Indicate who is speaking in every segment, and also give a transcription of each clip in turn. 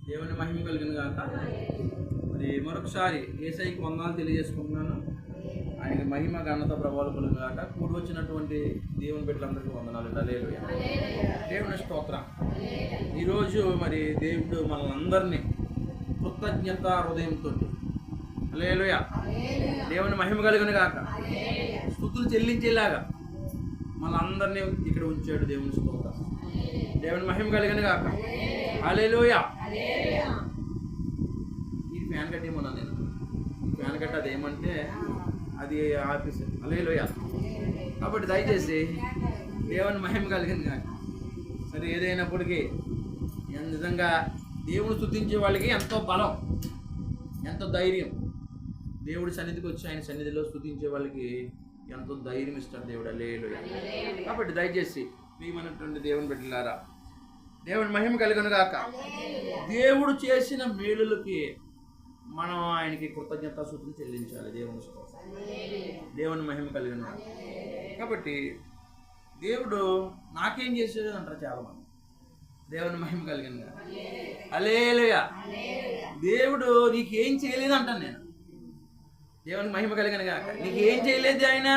Speaker 1: దేవుని మహిమ కలిగిన గాక. మరి మరొకసారి యేసయ్యకి వందనాలు తెలియజేసుకుంటున్నాను. ఆయనకి మహిమ ఘనత ప్రభావాలు కలుగును గాక. కూడి వచ్చినటువంటి దేవుని బిడ్డలందరికీ వందనాలు. హల్లెలూయా. దేవుని స్తోత్రం. ఈరోజు మరి దేవుడు మనల్ని కృతజ్ఞత హృదయంతో, హల్లెలూయా, దేవుని మహిమ కలుగును గాక, స్తుతులు చెల్లించేలాగా మనందరినీ ఇక్కడ ఉంచాడు. దేవుని స్తోత్రం. దేవుని మహిమ కలిగిన గాక. హల్లెలూయా. ఈ ఫ్యాన్ కట్టేమన్నా నేను ఫ్యాన్ కట్ట అదేమంటే అది ఆఫీస్. హల్లెలూయా. కాబట్టి దయచేసి దేవుని మహిమ కలిగిన గాక. సరే, ఏదైనప్పటికీ నిజంగా దేవుడు స్తుతించే వాళ్ళకి ఎంతో బలం, ఎంతో ధైర్యం. దేవుడి సన్నిధికి వచ్చి ఆయన సన్నిధిలో స్తుతించే వాళ్ళకి ఎంతో ధైర్యం ఇస్తాడు దేవుడు. హల్లెలూయా. కాబట్టి దయచేసి ప్రియమైనటువంటి దేవుని బిడ్డలారా, దేవుని మహిమ కలుగును గాక. దేవుడు చేసిన మేలులకి మనం ఆయనకి కృతజ్ఞతాస్తుతులు చెల్లించాలి. దేవుని స్తోత్రం. దేవుని మహిమ కలుగును గాక. కాబట్టి దేవుడు నాకేం చేశాడు అంటారు చాలామంది. దేవుని మహిమ కలిగిన గాక. హల్లెలూయా. దేవుడు నీకేం చేయలేదు అంటాను నేను. దేవుని మహిమ కలిగిన గాక. నీకేం చేయలేదు ఆయన.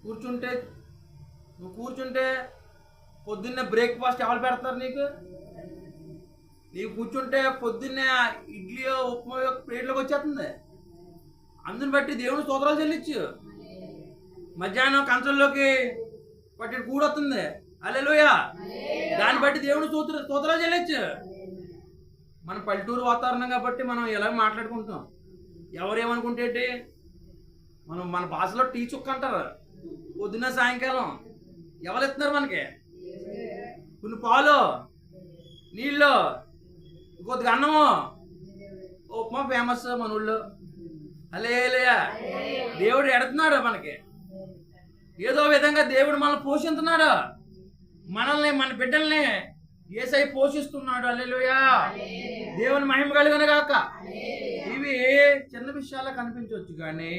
Speaker 1: నువ్వు కూర్చుంటే పొద్దున్నే బ్రేక్ఫాస్ట్ ఎవరు పెడతారు నీకు? నీకు కూర్చుంటే పొద్దున్నే ఇడ్లీ ఉప్మా ప్లేట్లోకి వచ్చేస్తుంది. అందుని బట్టి దేవుని స్తోత్రాలు చెల్లించు. మధ్యాహ్నం కంచంలోకి పట్టి కూడొస్తుంది. హల్లెలూయా. దాన్ని బట్టి దేవుని స్తోత్రాలు చెల్లించు. మన పల్లెటూరు వాతావరణం కాబట్టి మనం ఎలా మాట్లాడుకుంటాం. ఎవరేమనుకుంటే మన భాషలో టీ చుక్క అంటారు. పొద్దున్న సాయంకాలం ఎవరు ఇస్తున్నారు మనకి? కొన్ని పాలు, నీళ్ళు, కొద్దిగా అన్నము, ఉప్మా ఫేమస్ మన ఊళ్ళో. హల్లెలూయా. దేవుడు ఎడుతున్నాడు మనకి. ఏదో విధంగా దేవుడు మనల్ని పోషిస్తున్నాడు. మనల్ని, మన బిడ్డల్ని యేసయ్య పోషిస్తున్నాడు. హల్లెలూయా. దేవుని మహిమ కలుగును గాక. ఇవి చిన్న విషయాలు కనిపించవచ్చు, కానీ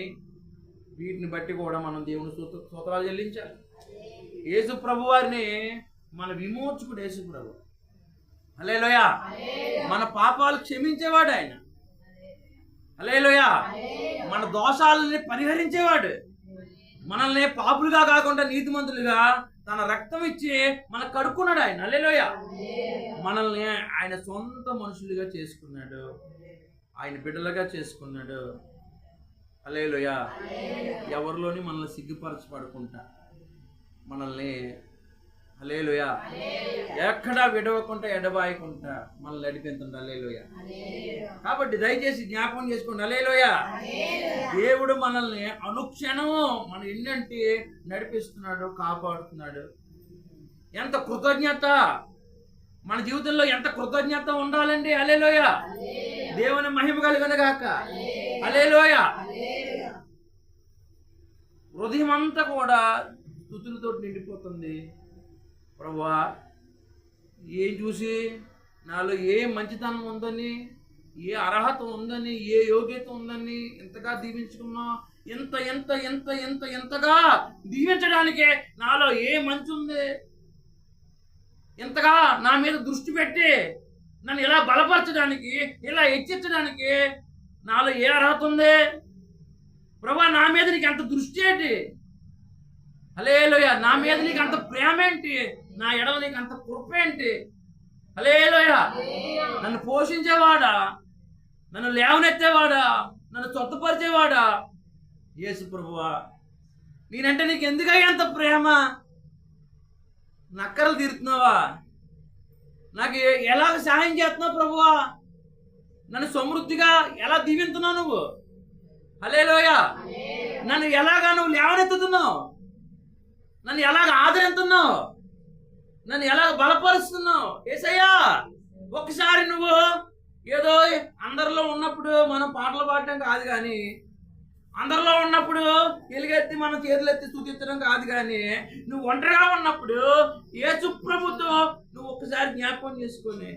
Speaker 1: వీటిని బట్టి కూడా మనం దేవుని స్తోత్రాలు చెల్లించాలి. యేసు ప్రభు వారిని మన విమోచకుడు యేసు ప్రభు. హల్లెలూయా. మన పాపాలు క్షమించేవాడు ఆయన. హల్లెలూయా. మన దోషాలని పరిహరించేవాడు. మనల్ని పాపులుగా కాకుండా నీతిమంతులుగా తన రక్తం ఇచ్చి మనకు కడుక్కున్నాడు ఆయన. హల్లెలూయా. మనల్ని ఆయన సొంత మనుషులుగా చేసుకున్నాడు. ఆయన బిడ్డలుగా చేసుకున్నాడు. హల్లెలూయా. ఎవరిలోని మనల్ని సిగ్గుపరచబడకుండా మనల్ని, హల్లెలూయా, ఎక్కడా విడవకుండా ఎడబాయకుండా మనల్ని నడిపించండి. హల్లెలూయా. కాబట్టి దయచేసి జ్ఞాపకం చేసుకోండి. హల్లెలూయా. దేవుడు మనల్ని అనుక్షణము మన ఎన్నంటి నడిపిస్తున్నాడు, కాపాడుతున్నాడు. ఎంత కృతజ్ఞత మన జీవితంలో, ఎంత కృతజ్ఞత ఉండాలండి. హల్లెలూయా. దేవుని మహిమ కలుగును గాక. హల్లెలూయా. హృదయం అంతా కూడా స్తుతులతో నిండిపోతుంది. ప్రభువా, ఏం చూసి నాలో ఏ మంచితనం ఉందని, ఏ అర్హత ఉందని, ఏ యోగ్యత ఉందని ఎంతగా దీవించుకున్నా, ఎంత ఎంత ఎంత ఎంత ఎంతగా దీవించడానికే నాలో ఏ మంచి ఉంది, ఎంతగా నా మీద దృష్టి పెట్టి నన్ను ఇలా బలపరచడానికి, ఇలా హెచ్చించడానికి నాలో ఏ అర్హత ఉంది. ప్రభువా, నా మీద నీకు ఎంత దృష్టి ఏంటి? హల్లెలూయా. నా మీద నీకు అంత ప్రేమ ఏంటి? నా ఎడల నీకు అంత కృప ఏంటి? హల్లెలూయా. నన్ను పోషించేవాడా, నన్ను లేవనెత్తేవాడా, నన్ను స్వస్థపరిచేవాడా యేసు ప్రభువా. నేనంటే నీకు ఎందుకయ్యా అంత ప్రేమ? నక్కరలు తీరుతున్నావా? నాకు ఎలా సహాయం చేస్తున్నావు ప్రభువా? నన్ను సమృద్ధిగా ఎలా దీవిస్తున్నావు నువ్వు? హల్లెలూయా. నన్ను ఎలాగా నువ్వు లేవనెత్తుతున్నావు? నన్ను ఎలాగ ఆదరిస్తున్నావు? నన్ను ఎలాగ బలపరుస్తున్నావు? యేసయ్యా, ఒకసారి నువ్వు ఏదో అందరిలో ఉన్నప్పుడు మనం పాటలు పాడటం కాదు, కానీ అందరిలో ఉన్నప్పుడు ఎలుగెత్తి మనం చేతులెత్తి స్తుతించడం కాదు, కానీ నువ్వు ఒంటరిగా ఉన్నప్పుడు యేసు ప్రభుతో నువ్వు ఒక్కసారి జ్ఞాపకం చేసుకొని,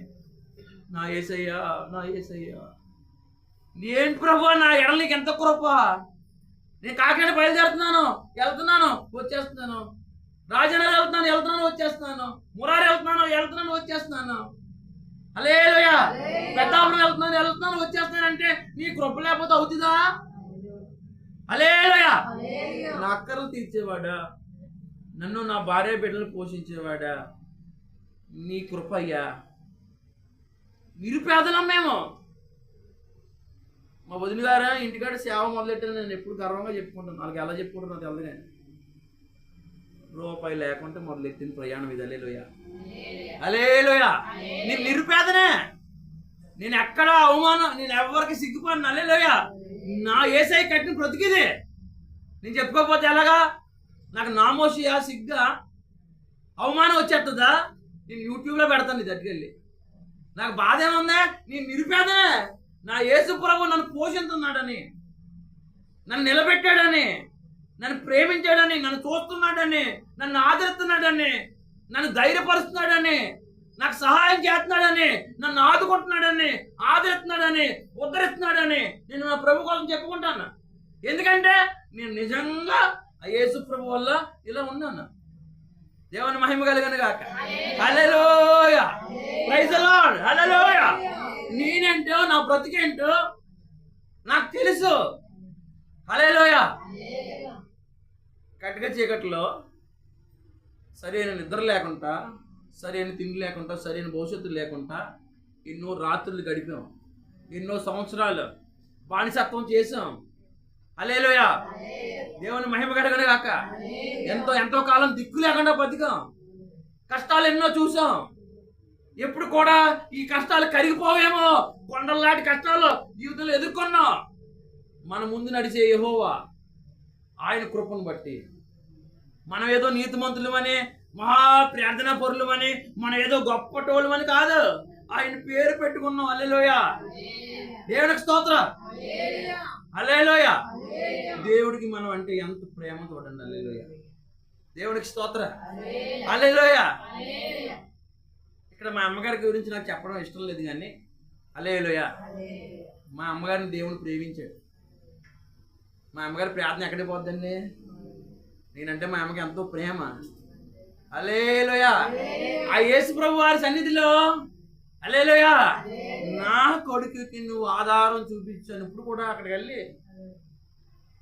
Speaker 1: నా యేసయ్యా, నా యేసయ్యా, ఏంటి ప్రభు నా ఎడల నీకు ఎంత కృప. నేను కాకినాడ బయలుదేరుతున్నాను, వెళ్తున్నాను, వచ్చేస్తున్నాను. రాజనగర్ వెళ్తున్నాను వచ్చేస్తున్నాను, మురారి వెళ్తున్నాను వచ్చేస్తున్నాను. హల్లెలూయా. పెద్దాపురం వెళ్తున్నాను వచ్చేస్తున్నాను అంటే నీ కృప లేకపోతే అవుతుందా? హల్లెలూయా. నా అక్కర్లు తీర్చేవాడా, నన్ను నా భార్య బిడ్డలు పోషించేవాడా, నీ కృప అయ్యా. నిరుపేదలం మేము. మా వదిన గారు ఇంటికాడ సేవ మొదలెట్టాను. నేను ఎప్పుడు గర్వంగా చెప్పుకుంటాను. వాళ్ళకి ఎలా చెప్పుకుంటాను నాకు తెలియదు, కానీ రూపాయి లేకుంటే మొదలెట్టిన ప్రయాణం ఇది. హల్లెలూయా. హల్లెలూయా. నేను నిరుపేదనే, నేను ఎక్కడ అవమానం, నేను ఎవరికి సిగ్గుపడిన. హల్లెలూయా. నా యేసయ్య కట్టిన బ్రతికిదే. నేను చెప్పుకోకపోతే ఎలాగా? నాకు నామోషియా, సిగ్గా, అవమానం వచ్చేస్తుందా? నేను యూట్యూబ్లో పెడతాను ఇది అట్టుకెళ్ళి. నాకు బాధ ఏముందా? నేను నిరుపేదనే. నా యేసు ప్రభు నన్ను పోషిస్తున్నాడని, నన్ను నిలబెట్టాడని, నన్ను ప్రేమించాడని, నన్ను చూస్తున్నాడని, నన్ను ఆదరిస్తున్నాడని, నన్ను ధైర్యపరుస్తున్నాడని, నాకు సహాయం చేస్తున్నాడని, నన్ను ఆదుకుంటున్నాడని, ఆదరిస్తున్నాడని, ఉద్ధరిస్తున్నాడని నేను నా ప్రభు కోసం చెప్పుకుంటాను. ఎందుకంటే నేను నిజంగా ఆ యేసు ప్రభు వల్ల ఇలా ఉన్నాను. దేవుని మహిమ కలుగును గాక. Hallelujah. Praise the Lord. Hallelujah. నేనేంటో, నా బ్రతికేంటో నాకు తెలుసు. హల్లెలూయా. కటిక చీకట్లో సరైన నిద్ర లేకుండా, సరైన తిండి లేకుండా, సరైన భవిష్యత్తు లేకుండా ఎన్నో రాత్రులు గడిపాం, ఎన్నో సంవత్సరాలు బానిసత్వం చేసాం. హల్లెలూయా. దేవుని మహిమ కలుగును గాక. ఎంతో కాలం దిక్కు లేకుండా బతికాం. కష్టాలు ఎన్నో చూసాం. ఎప్పుడు కూడా ఈ కష్టాలు కరిగిపోవేమో, కొండల్లాంటి కష్టాలు జీవితంలో ఎదుర్కొన్నాం. మన ముందు నడిచే యెహోవా, ఆయన కృపను బట్టి మనం ఏదో నీతిమంతులమని, మహా ప్రార్థనా పరులమని, మనం ఏదో గొప్ప టోళ్ళమని కాదు, ఆయన పేరు పెట్టుకున్నాం. హల్లెలూయా. దేవునికి స్తోత్రం. హల్లెలూయా. దేవుడికి మనం అంటే ఎంత ప్రేమ చూడండి. హల్లెలూయా. దేవునికి స్తోత్రం. హల్లెలూయా. ఇక్కడ మా అమ్మగారి గురించి నాకు చెప్పడం ఇష్టం లేదు, కానీ హల్లెలూయా, మా అమ్మగారిని దేవుడు ప్రేమించాడు. మా అమ్మగారి ప్రార్థన ఎక్కడికి పోద్దండి? నేనంటే మా అమ్మకి ఎంతో ప్రేమ. హల్లెలూయా. ఆ యేసు ప్రభు వారి సన్నిధిలో హల్లెలూయా, నా కొడుకుకి నువ్వు ఆధారం చూపించాను. ఇప్పుడు కూడా అక్కడికి వెళ్ళి,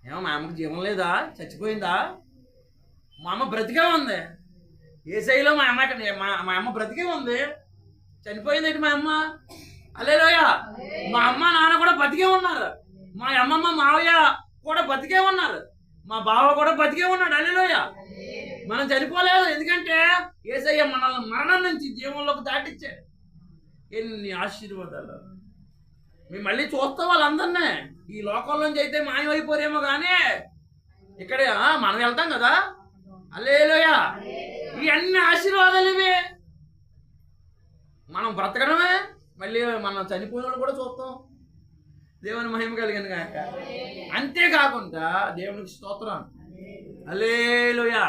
Speaker 1: ఏమో మా అమ్మకి జీవం లేదా, చచ్చిపోయిందా? మా అమ్మ బ్రతికే ఉంది. యేసయ్యలో మా అమ్మ బ్రతికే ఉంది. చనిపోయింది మా అమ్మ? హల్లెలూయా. మా అమ్మ నాన్న కూడా బతికే ఉన్నారు. మా అమ్మమ్మ మావయ్య కూడా బతికే ఉన్నారు. మా బావ కూడా బతికే ఉన్నాడు. హల్లెలూయా. మనం చనిపోలేదు, ఎందుకంటే యేసయ్య మనల్ని మరణం నుంచి జీవంలోకి దాటిచ్చాడు. ఎన్ని ఆశీర్వాదాలు. మేము మళ్ళీ చూస్తాం వాళ్ళందరినీ. ఈ లోకంలోంచి అయితే మాయమైపోరేమో, కానీ ఇక్కడే మనం వెళ్తాం కదా. హల్లెలూయా. ఇవన్నీ ఆశీర్వాదాలు ఇవి. మనం బ్రతకడమే, మళ్ళీ మనం చనిపోయిన వాళ్ళు కూడా చూస్తాం. దేవుని మహిమ కలిగింది కాక. అంతేకాకుండా దేవునికి స్తోత్రం. హల్లెలూయా.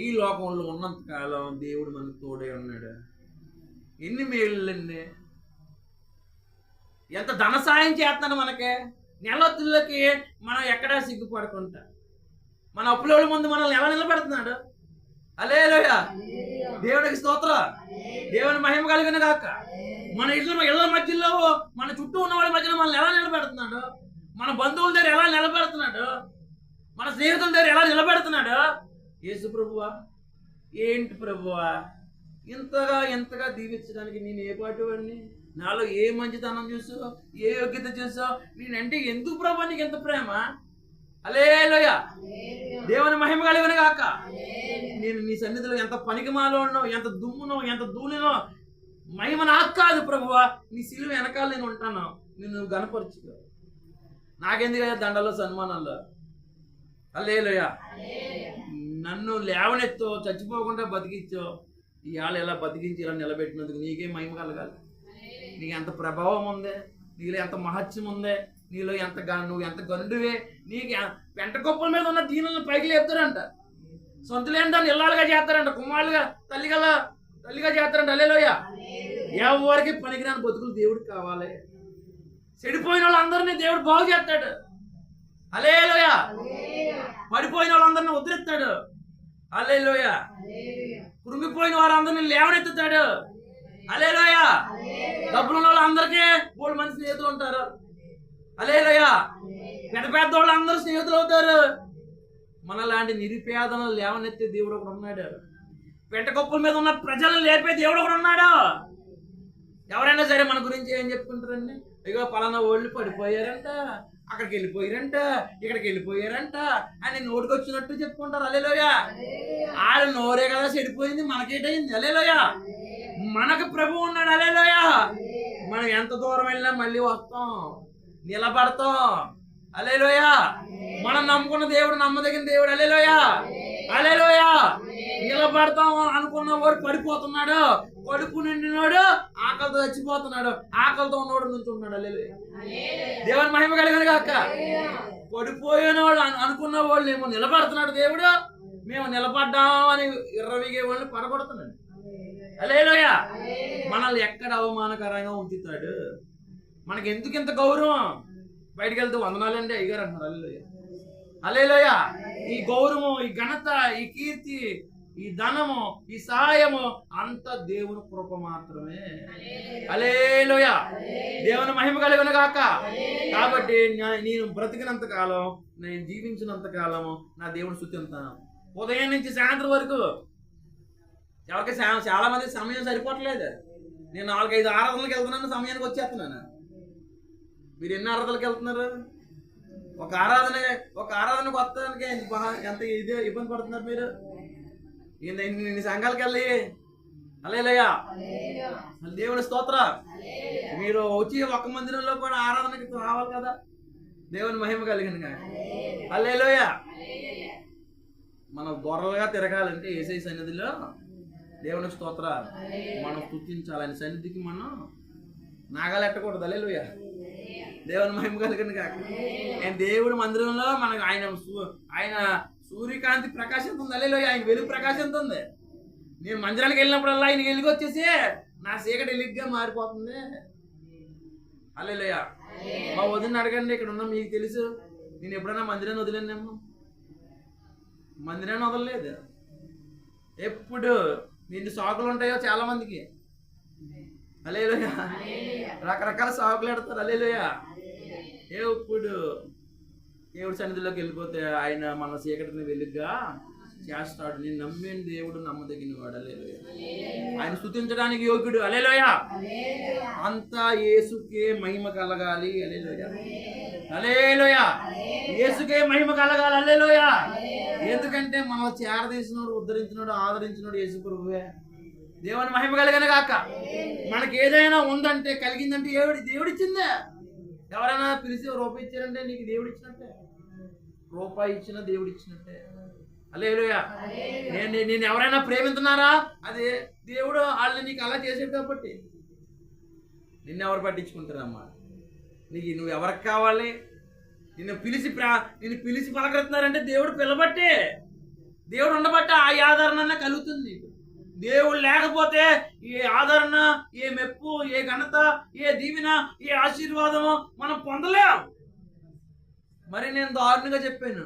Speaker 1: ఈ లోకంలో ఉన్నంతకాలం దేవుడు మనకు తోడే ఉన్నాడు. ఎన్ని మేళ్ళండి, ఎంత ధన సాయం చేస్తున్నాడు మనకి. నెలొత్తులకి మనం ఎక్కడా సిగ్గుపడకుండా మన అప్పుల ముందు మనల్ని ఎలా నిలబెడుతున్నాడు. హల్లెలూయా. దేవునికి స్తోత్రం. దేవుని మహిమ కలిగిన కాక. మన ఇళ్ళ మధ్యలో, మన చుట్టూ ఉన్న వాళ్ళ మధ్యలో మనల్ని ఎలా నిలబెడుతున్నాడు. మన బంధువుల దగ్గర ఎలా నిలబెడుతున్నాడు, మన స్నేహితుల దగ్గర ఎలా నిలబెడుతున్నాడు. యేసు ప్రభువా, ఏంటి ప్రభువా, ఎంతగా దీవించడానికి నేను ఏ పాటు వాడిని? నాలో ఏ మంచితనం చూసావు, ఏ యోగ్యత చూసావు? నేనంటే ఎందుకు ప్రభు నీకు ఎంత ప్రేమ? హల్లెలూయా. దేవుని మహిమ కలిగిన గాక. నేను నీ సన్నిధిలో ఎంత పనికిమాలో ఉన్నావు, ఎంత దుమ్మునో, ఎంత ధూళినో, మహిమ నాకు కాదు ప్రభువా, నీ సిలువ వెనకాల నేను ఉంటాను. నిన్ను గణపరచుకో. నాకెందుకు దండలో సన్మానాల్లో. హల్లెలూయా. నన్ను లేవనెత్తో, చచ్చిపోకుండా బతికించో. ఇవాళ ఇలా బతికించి ఇలా నిలబెట్టినందుకు నీకే మహిమ కలగాలి. నీకు ఎంత ప్రభావం ఉంది, నీలో ఎంత మహత్యం ఉంది, నీలో నువ్వు ఎంత గనుడివే. నీకు పెంట కుప్పల మీద ఉన్న దీనులను పైకి లేపుతారంట. సొంతలేని దాన్ని ఇల్లాలుగా చేస్తారంట, కుమారులుగా తల్లిగా చేస్తారంట. హల్లెలూయా. ఎవరికి పనికిరాని బతుకులు దేవుడికి కావాలి. చెడిపోయిన వాళ్ళందరినీ దేవుడు బాగు చేస్తాడు. హల్లెలూయా. పడిపోయిన వాళ్ళందరినీ ఉద్ధరిస్తాడు. హల్లెలూయా. కృంగిపోయిన వారందరినీ లేవనెత్తుతాడు. హల్లెలూయా. డబ్బులు ఉన్న వాళ్ళందరికీ మూడు మంది స్నేహితులు ఉంటారు. హల్లెలూయా. పెద్ద పెద్ద వాళ్ళు అందరూ స్నేహితులు అవుతారు. మనలాంటి నిరుపేదలను లేవనెత్తే దేవుడు ఒకడు ఉన్నాడు. పెట్టకొప్పుల మీద ఉన్న ప్రజలను లేపే దేవుడు ఒకడు ఉన్నాడు. ఎవరైనా సరే మన గురించి ఏం చెప్పుకుంటారండి? ఇగో పలానా వాళ్ళు పడిపోయారంట, అక్కడికి వెళ్ళిపోయారంట, ఇక్కడికి వెళ్ళిపోయారంట అని నోటికొచ్చినట్టు చెప్పుకుంటారు. హల్లెలూయా. వాళ్ళ నోరే కదా చెడిపోయింది, మనకేటయింది? హల్లెలూయా. మనకు ప్రభు ఉన్నాడు. హల్లెలూయా. మనం ఎంత దూరం వెళ్ళినా మళ్ళీ వస్తాం, నిలబడతాం. హల్లెలూయా. మనం నమ్ముకున్న దేవుడు నమ్మదగిన దేవుడు. హల్లెలూయా. హల్లెలూయా. నిలబడతాం అనుకున్న వాడు పడిపోతున్నాడు, కడుపు నిండినోడు ఆకలితో చచ్చిపోతున్నాడు, ఆకలితో ఉన్నవాడు నుంచి ఉన్నాడు. హల్లెలూయా. దేవుని మహిమ కలిగిన గాక. పడిపోయిన వాడు అనుకున్న వాళ్ళు ఏమో నిలబడుతున్నాడు దేవుడు, మేము నిలబడ్డామని ఇర్రవిగే వాళ్ళని పడగొడుతున్నాడు. హల్లెలూయా. మనల్ని ఎక్కడ అవమానకరంగా ఉంచుతాడు? మనకి ఎందుకు ఇంత గౌరవం? బయటికి వెళ్తే వందనాలండి అయ్యగారు అంటున్నారు. హల్లెలూయా. హల్లెలూయా. ఈ గౌరవం, ఈ ఘనత, ఈ కీర్తి, ఈ ధనము, ఈ సహాయము అంత దేవుని కృప మాత్రమే. హల్లెలూయా. దేవుని మహిమ కలుగును గాక. కాబట్టి నేను బ్రతికినంత కాలం, నేను జీవించినంత కాలము నా దేవుని స్తుతిస్తాను. ఉదయం నుంచి సాయంత్రం వరకు. ఎవరికి చాలా మంది సమయం సరిపోవట్లేదు. నేను 4-5 ఆరాధనలకు వెళ్తున్నాను, సమయానికి వచ్చేస్తున్నాను. మీరు ఎన్ని ఆరాధనలకు వెళ్తున్నారు? ఒక ఆరాధనకు వస్తానికి ఎంత ఇబ్బంది పడుతున్నారు మీరు? ఇన్ని సంఘాలకు వెళ్ళి. హల్లెలూయా. దేవుని స్తోత్ర. మీరు వచ్చి ఒక్క మందిరంలో కూడా ఆరాధనకి రావాలి కదా. దేవుని మహిమ కలిగిన గాక. హల్లెలూయా. మనం దొరలుగా తిరగాలంటే యేసయ్య సన్నిధిలో దేవుని స్తోత్ర మనం స్తుతించాలి. ఆయన సన్నిధికి మనం నాగాలెట్టకూడదు. హల్లెలూయా. దేవుని మహిమ కలిగిన గాక. నేను దేవుడి మందిరంలో మనకు ఆయన సూర్యకాంతి ప్రకాశిస్తుంది. హల్లెలూయా. ఆయన వెలుగు ప్రకాశిస్తుంది. నేను మందిరానికి వెళ్ళినప్పుడల్లా ఆయన వెలుగు వచ్చేసి నా చీకటి వెలుగుగా మారిపోతుంది. హల్లెలూయా. మా వదిన అడగండి, ఇక్కడ ఉన్నా మీకు తెలుసు. నేను ఎప్పుడైనా మందిరాన్ని వదిలేనేమో? మందిరాన్ని వదలలేదు. ఎప్పుడు ఎన్ని సాకులు ఉంటాయో చాలా మందికి. హల్లెలూయా. రకరకాల సాకులు ఎడతారు. హల్లెలూయా. ఎప్పుడు దేవుడి సన్నిధిలోకి వెళ్ళిపోతే ఆయన మన చీకటిని వెలుగుగా చేస్తాడు. నేను నమ్మిన దేవుడు నమ్మదగిన వాడు. హల్లెలూయా. ఆయన స్తుతించడానికి యోగ్యుడు. హల్లెలూయా. అంతా యేసుకే మహిమ కలగాలి. హల్లెలూయా. హల్లెలూయా. యేసుకే మహిమ కలగాలి. హల్లెలూయా. ఎందుకంటే మనల్ని చేరదీసినోడు, ఉద్ధరించినోడు, ఆదరించినోడు యేసు ప్రభువే. దేవుని మహిమ కలిగిన గాక. మనకి ఏదైనా ఉందంటే, కలిగిందంటే దేవుడిచ్చిందే. ఎవరైనా పిలిచి రూపాయి ఇచ్చారంటే నీకు దేవుడు ఇచ్చినట్టే. రూపాయి ఇచ్చిన దేవుడు ఇచ్చినట్టే. హల్లెలూయా. నేను ఎవరైనా ప్రేమిస్తున్నారా? అది దేవుడు వాళ్ళని నీకు అలా చేసాడు కాబట్టి. నిన్నెవరు పట్టించుకుంటారమ్మా? నువ్వు ఎవరికి కావాలి? నిన్ను పిలిచి పలకరుతున్నారంటే దేవుడు పిలబట్టి, దేవుడు ఉండబట్టి ఆ ఆదరణ కలుగుతుంది. దేవుడు లేకపోతే ఏ ఆదరణ, ఏ మెప్పు, ఏ ఘనత, ఏ దీవెన, ఏ ఆశీర్వాదము మనం పొందలేం. మరి నేను దారుణంగా చెప్పాను,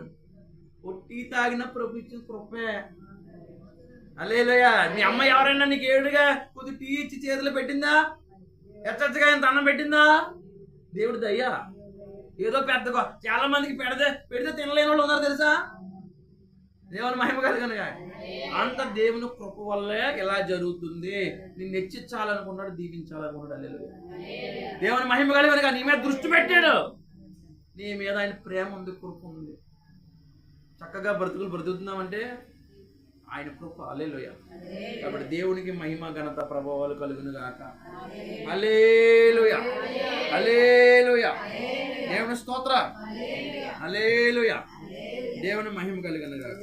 Speaker 1: ఒట్టి తాగిన ప్రభు ఇచ్చిన కృపే. హల్లెలూయా. మీ అమ్మ ఎవరైనా నీకు ఏడుగా కొద్ది టీ ఇచ్చి చేతిలో పెట్టిందా? ఎచ్చగా ఆయన దండం పెట్టిందా? దేవుడి దయ్యా. ఏదో పెద్ద చాలా మందికి పెడితే తినలేని వాళ్ళు ఉన్నారు తెలుసా? దేవుని మహిమ కలిగిన గాక. అంత దేవుని కృప వల్లే ఇలా జరుగుతుంది. నిన్ను హెచ్చించాలనుకున్నాడు, దీవించాలనుకున్నాడు. హల్లెలూయా. దేవుని మహిమ కలిగిన గాక. నీ మీద దృష్టి పెట్టాడు. నీ మీద ఆయన ప్రేమ ఉంది, కృప ఉంది. చక్కగా బ్రతుకుతున్నామంటే ఆయన కృప. హల్లెలూయా. కాబట్టి దేవునికి మహిమ, ఘనత, ప్రభావాలు కలుగును గాక. హల్లెలూయా. హల్లెలూయా. దేవుని స్తోత్ర. హల్లెలూయా. దేవుని మహిమ కలిగిన గాక.